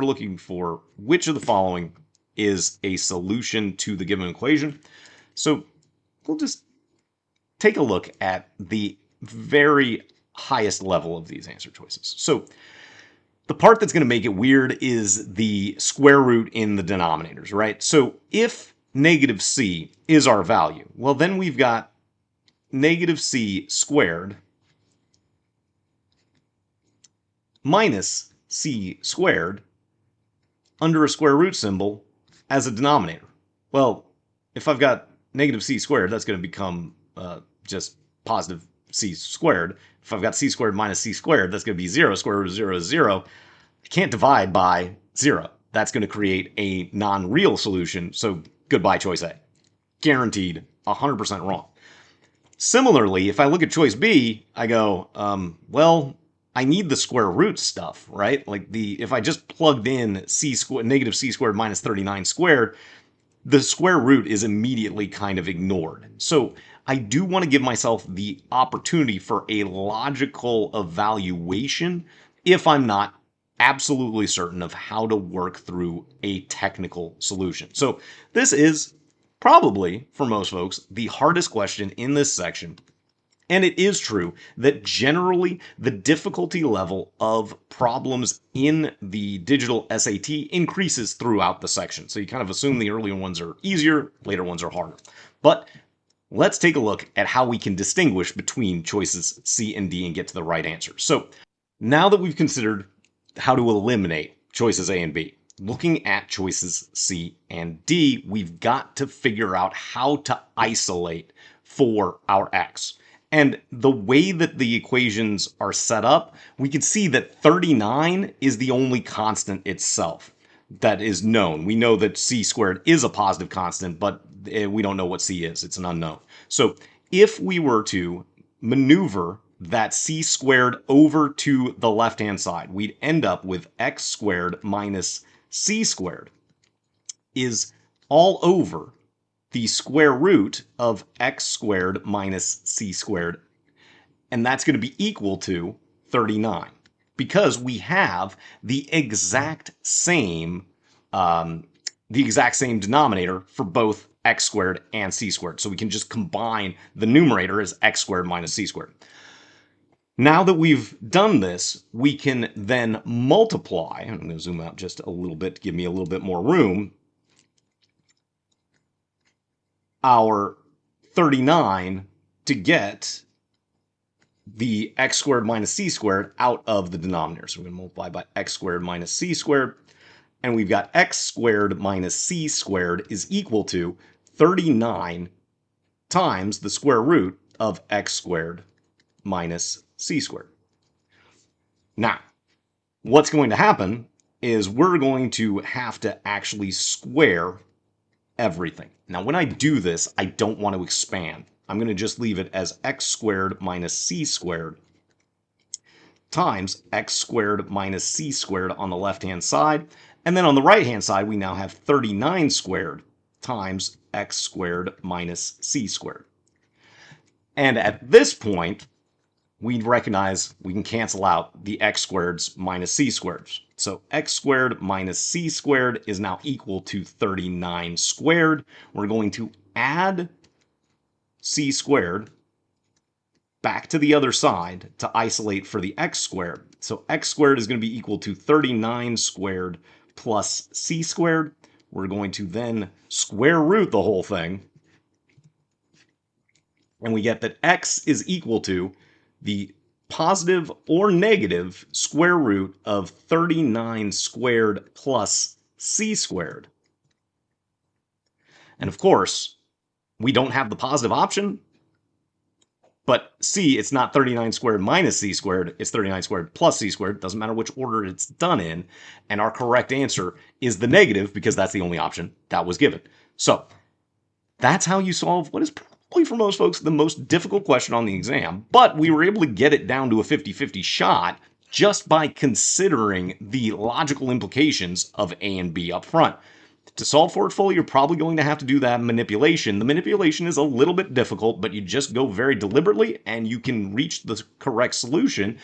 we're looking for which of the following is a solution to the given equation. So we'll just take a look at the very highest level of these answer choices. So the part that's going to make it weird is the square root in the denominators, right? So if negative c is our value, well, then we've got negative c squared minus c squared under a square root symbol as a denominator. Well, if I've got negative c squared, that's going to become just positive c squared. If I've got c squared minus c squared, that's going to be 0. Square root of 0 is 0. I can't divide by 0. That's going to create a non-real solution, so goodbye choice A. Guaranteed 100% wrong. Similarly, if I look at choice B, I go, well, I need the square root stuff, right? Like if I just plugged in negative c squared minus 39 squared, the square root is immediately kind of ignored. So I do want to give myself the opportunity for a logical evaluation if I'm not absolutely certain of how to work through a technical solution. So this is probably, for most folks, the hardest question in this section. And it is true that generally the difficulty level of problems in the digital SAT increases throughout the section. So you kind of assume the earlier ones are easier, later ones are harder. But let's take a look at how we can distinguish between choices C and D and get to the right answer. So now that we've considered how to eliminate choices A and B, looking at choices C and D, we've got to figure out how to isolate for our X. And the way that the equations are set up, we can see that 39 is the only constant itself that is known. We know that c squared is a positive constant, but we don't know what c is. It's an unknown. So if we were to maneuver that c squared over to the left-hand side, we'd end up with x squared minus c squared is all over the square root of x squared minus c squared. And that's going to be equal to 39 because we have the exact same denominator for both x squared and c squared. So we can just combine the numerator as x squared minus c squared. Now that we've done this, we can then multiply. I'm going to zoom out just a little bit to give me a little bit more room. Our 39 to get the x squared minus c squared out of the denominator. So we're going to multiply by x squared minus c squared. And we've got x squared minus c squared is equal to 39 times the square root of x squared minus c squared. Now, what's going to happen is we're going to have to actually square everything. Now, when I do this, I don't want to expand. I'm going to just leave it as x squared minus c squared times x squared minus c squared on the left-hand side. And then on the right-hand side, we now have 39 squared times x squared minus c squared. And at this point, we recognize we can cancel out the x squareds minus c squareds. So x squared minus c squared is now equal to 39 squared. We're going to add c squared back to the other side to isolate for the x squared. So x squared is going to be equal to 39 squared plus c squared. We're going to then square root the whole thing. And we get that x is equal to the positive or negative square root of 39 squared plus c squared. And of course, we don't have the positive option, but c, it's not 39 squared minus c squared, it's 39 squared plus c squared. Doesn't matter which order it's done in. And our correct answer is the negative because that's the only option that was given. So that's how you solve what is probably for most folks the most difficult question on the exam, but we were able to get it down to a 50-50 shot just by considering the logical implications of A and B up front. To solve for it fully, you're probably going to have to do that manipulation. The manipulation is a little bit difficult, but you just go very deliberately and you can reach the correct solution.